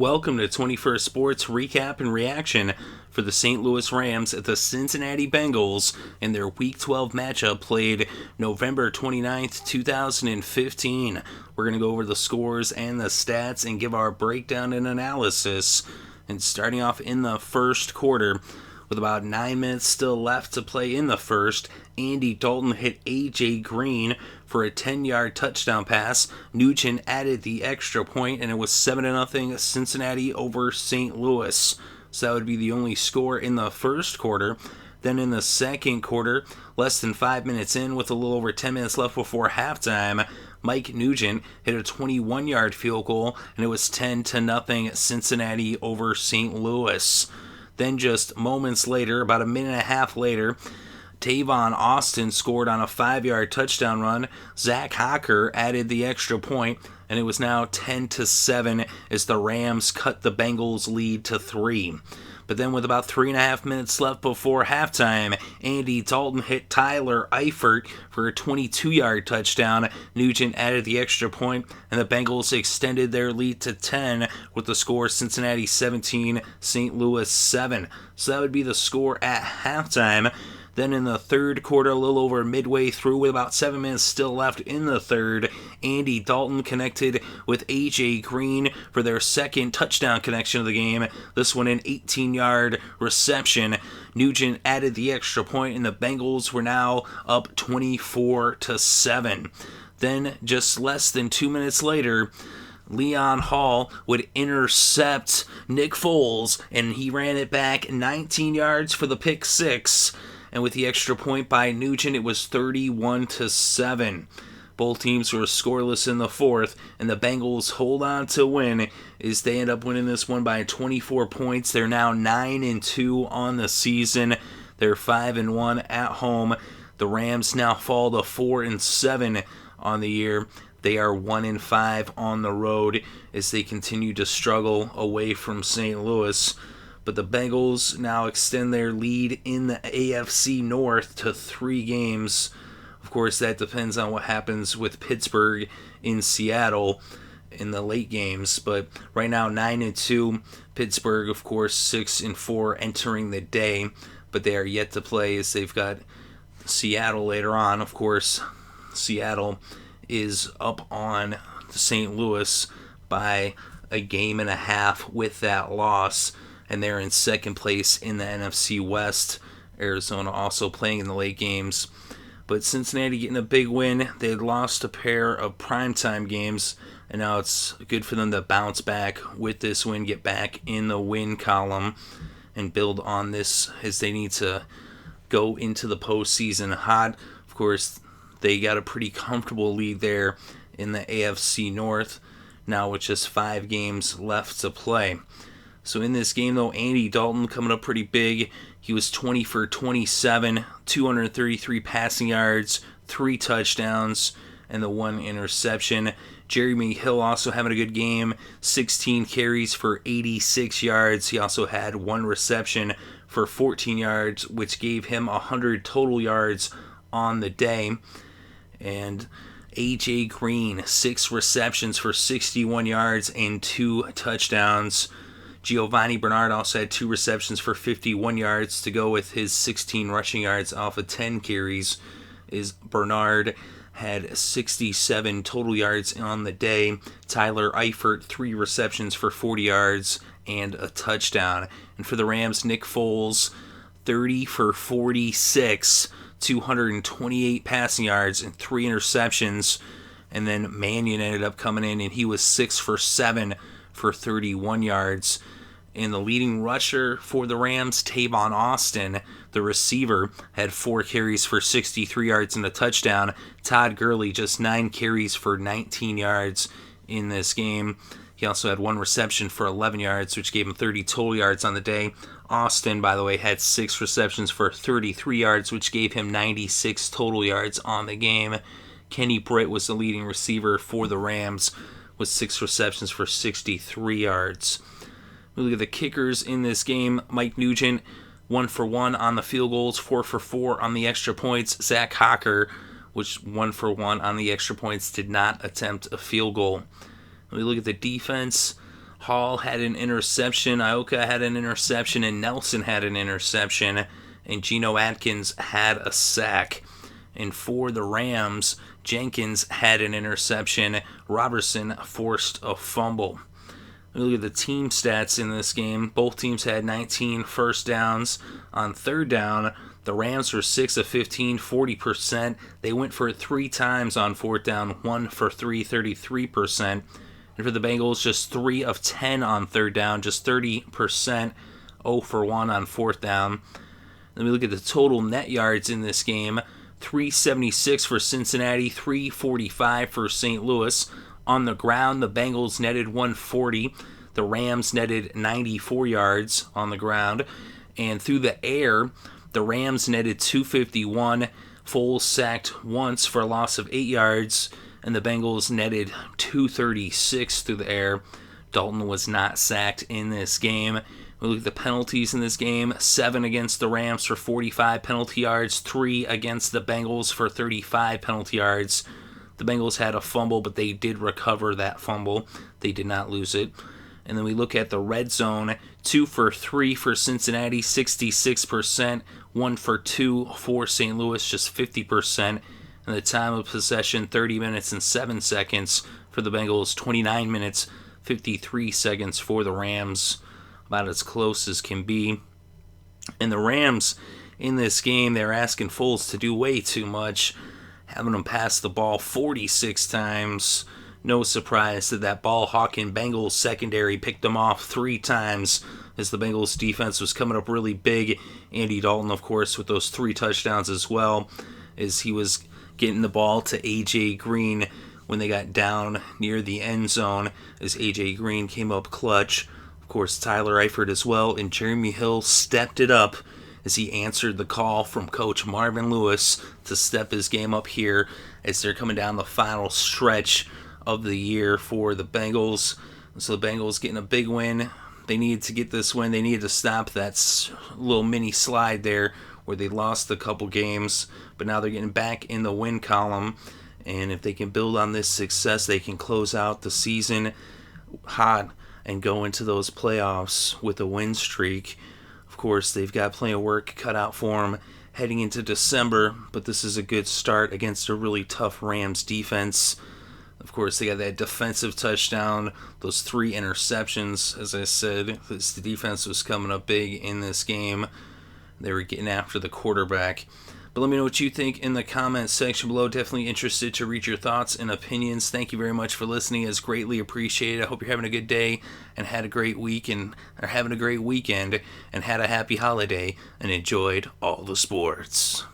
Welcome to 21st Sports Recap and Reaction for the St. Louis Rams at the Cincinnati Bengals in their Week 12 matchup played November 29th, 2015. We're going to go over the scores and the stats and give our breakdown and analysis. And starting off in the first quarter, with about 9 minutes still left to play in the first, Andy Dalton hit A.J. Green for a 10-yard touchdown pass. Nugent added the extra point, and it was 7-0 Cincinnati over St. Louis. So that would be the only score in the first quarter. Then in the second quarter, less than 5 minutes in, with a little over 10 minutes left before halftime, Mike Nugent hit a 21-yard field goal, and it was 10-0 Cincinnati over St. Louis. Then just moments later, about a minute and a half later, Tavon Austin scored on a 5-yard touchdown run. Zach Hocker added the extra point, and it was now 10-7 as the Rams cut the Bengals' lead to 3. But then with about 3.5 minutes left before halftime, Andy Dalton hit Tyler Eifert for a 22-yard touchdown. Nugent added the extra point, and the Bengals extended their lead to 10 with the score Cincinnati 17, St. Louis 7. So that would be the score at halftime. Then in the third quarter, a little over midway through, with about 7 minutes still left in the third, Andy Dalton connected with A.J. Green for their second touchdown connection of the game. This one an 18-yard reception. Nugent added the extra point, and the Bengals were now up 24-7. Then, just less than 2 minutes later, Leon Hall would intercept Nick Foles, and he ran it back 19 yards for the pick six. And with the extra point by Nugent, it was 31-7. Both teams were scoreless in the fourth, and the Bengals hold on to win as they end up winning this one by 24 points. They're now 9-2 on the season. They're 5-1 at home. The Rams now fall to 4-7 on the year. They are 1-5 on the road as they continue to struggle away from St. Louis. But the Bengals now extend their lead in the AFC North to 3 games. Of course, that depends on what happens with Pittsburgh in Seattle in the late games. But right now, 9-2. Pittsburgh, of course, 6-4 entering the day. But they are yet to play as they've got Seattle later on. Of course, Seattle is up on St. Louis by a game and a half with that loss. And they're in second place in the NFC West. Arizona also playing in the late games. But Cincinnati getting a big win. They had lost a pair of primetime games, and now it's good for them to bounce back with this win, get back in the win column, and build on this as they need to go into the postseason hot. Of course, they got a pretty comfortable lead there in the AFC North, now with just 5 games left to play. So in this game, though, Andy Dalton coming up pretty big. He was 20 for 27, 233 passing yards, 3 touchdowns, and the 1 interception. Jeremy Hill also having a good game, 16 carries for 86 yards. He also had 1 reception for 14 yards, which gave him 100 total yards on the day. And A.J. Green, 6 receptions for 61 yards and 2 touchdowns. Giovanni Bernard also had 2 receptions for 51 yards to go with his 16 rushing yards off of 10 carries. Bernard had 67 total yards on the day. Tyler Eifert, 3 receptions for 40 yards and a touchdown. And for the Rams, Nick Foles, 30 for 46, 228 passing yards and 3 interceptions. And then Mannion ended up coming in, and he was 6 for 7 for 31 yards. And the leading rusher for the Rams, Tavon Austin, the receiver, had 4 carries for 63 yards and a touchdown. Todd Gurley, just 9 carries for 19 yards in this game. He also had 1 reception for 11 yards, which gave him 30 total yards on the day. Austin, by the way, had 6 receptions for 33 yards, which gave him 96 total yards on the game. Kenny Britt was the leading receiver for the Rams with 6 receptions for 63 yards. We look at the kickers in this game. Mike Nugent, 1 for 1 on the field goals, 4 for 4 on the extra points. Zach Hocker, which 1 for 1 on the extra points, did not attempt a field goal. We look at the defense. Hall had an interception, Ioka had an interception, and Nelson had an interception, and Geno Atkins had a sack. And for the Rams, Jenkins had an interception. Robertson forced a fumble. Look at the team stats in this game. Both teams had 19 first downs. On third down, the Rams were 6 of 15, 40%. They went for it 3 times on fourth down, 1 for 3, 33%. And for the Bengals, just 3 of 10 on third down, just 30%, 0 for 1 on fourth down. Then we look at the total net yards in this game. 376 for Cincinnati, 345 for St. Louis. On the ground, the Bengals netted 140. The Rams netted 94 yards on the ground. And through the air, the Rams netted 251. Foles sacked once for a loss of 8 yards. And the Bengals netted 236 through the air. Dalton was not sacked in this game. We look at the penalties in this game. 7 against the Rams for 45 penalty yards. 3 against the Bengals for 35 penalty yards. The Bengals had a fumble, but they did recover that fumble. They did not lose it. And then we look at the red zone. 2 for 3 for Cincinnati, 66%. 1 for 2 for St. Louis, just 50%. And the time of possession, 30 minutes and 7 seconds for the Bengals. 29 minutes, 53 seconds for the Rams. About as close as can be. And the Rams in this game, they're asking Foles to do way too much, having him pass the ball 46 times. No surprise that ball-hawking Bengals secondary picked them off 3 times as the Bengals defense was coming up really big. Andy Dalton, of course, with those 3 touchdowns as well, as he was getting the ball to A.J. Green when they got down near the end zone, as A.J. Green came up clutch. Of course, Tyler Eifert as well, and Jeremy Hill stepped it up as he answered the call from Coach Marvin Lewis to step his game up here as they're coming down the final stretch of the year for the Bengals. So the Bengals getting a big win. They needed to get this win. They needed to stop that little mini slide there where they lost a couple games, but now they're getting back in the win column. And if they can build on this success, they can close out the season hot and go into those playoffs with a win streak. Of course, they've got plenty of work cut out for them heading into December, but this is a good start against a really tough Rams defense. Of course, they got that defensive touchdown, those 3 interceptions. As I said, the defense was coming up big in this game. They were getting after the quarterback. But let me know what you think in the comments section below. Definitely interested to read your thoughts and opinions. Thank you very much for listening. It's greatly appreciated. I hope you're having a good day and had a great week or having a great weekend and had a happy holiday and enjoyed all the sports.